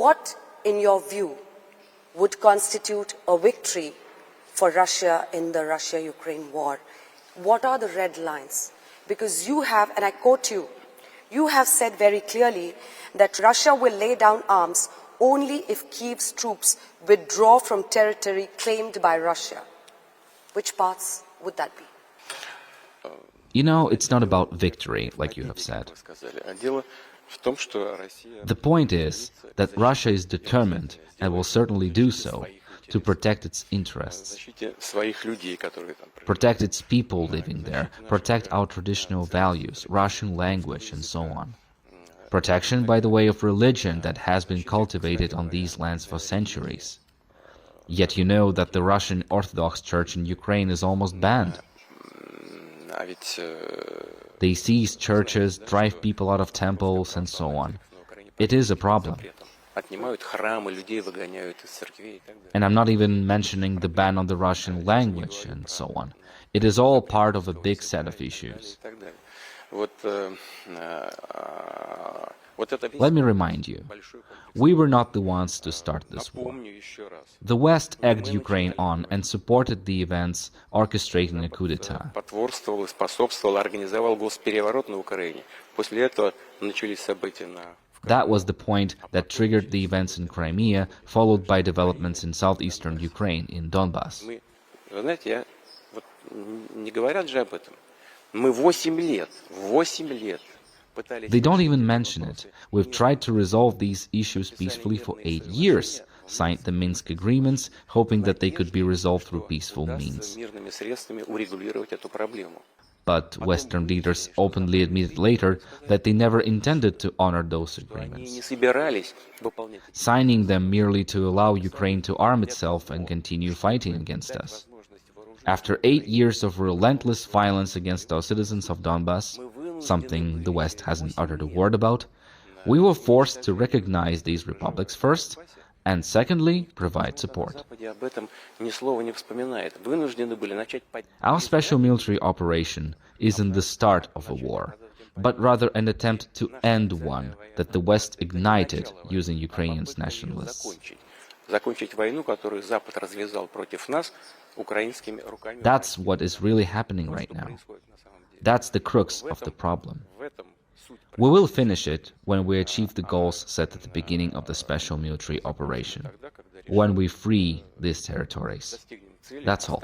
what, in your view, would constitute a victory for Russia in the Russia-Ukraine war? What are the red lines? Because you have, and I quote you, you have said very clearly that Russia will lay down arms only if Kyiv's troops withdraw from territory claimed by Russia. Which parts would that be? You know, it's not about victory, like you have said. The point is that Russia is determined, and will certainly do so, to protect its interests, protect its people living there, protect our traditional values, Russian language, and so on. Protection by the way of religion that has been cultivated on these lands for centuries. Yet you know that the Russian Orthodox Church in Ukraine is almost banned. They seize churches, drive people out of temples, and so on. It is a problem. And I'm not even mentioning the ban on the Russian language and so on. It is all part of a big set of issues. Let me remind you, we were not the ones to start this war. The West egged Ukraine on and supported the events orchestrating a coup d'etat. That was the point that triggered the events in Crimea, followed by developments in southeastern Ukraine, in Donbass. They don't even mention it. We've tried to resolve these issues peacefully for 8 years, signed the Minsk agreements, hoping that they could be resolved through peaceful means. But Western leaders openly admitted later that they never intended to honor those agreements, signing them merely to allow Ukraine to arm itself and continue fighting against us. After 8 years of relentless violence against our citizens of Donbass, something the West hasn't uttered a word about, we were forced to recognize these republics first, and secondly, provide support. Our special military operation isn't the start of a war, but rather an attempt to end one that the West ignited using Ukrainians' nationalists. That's what is really happening right now. That's the crux of the problem. We will finish it when we achieve the goals set at the beginning of the special military operation, when we free these territories. That's all.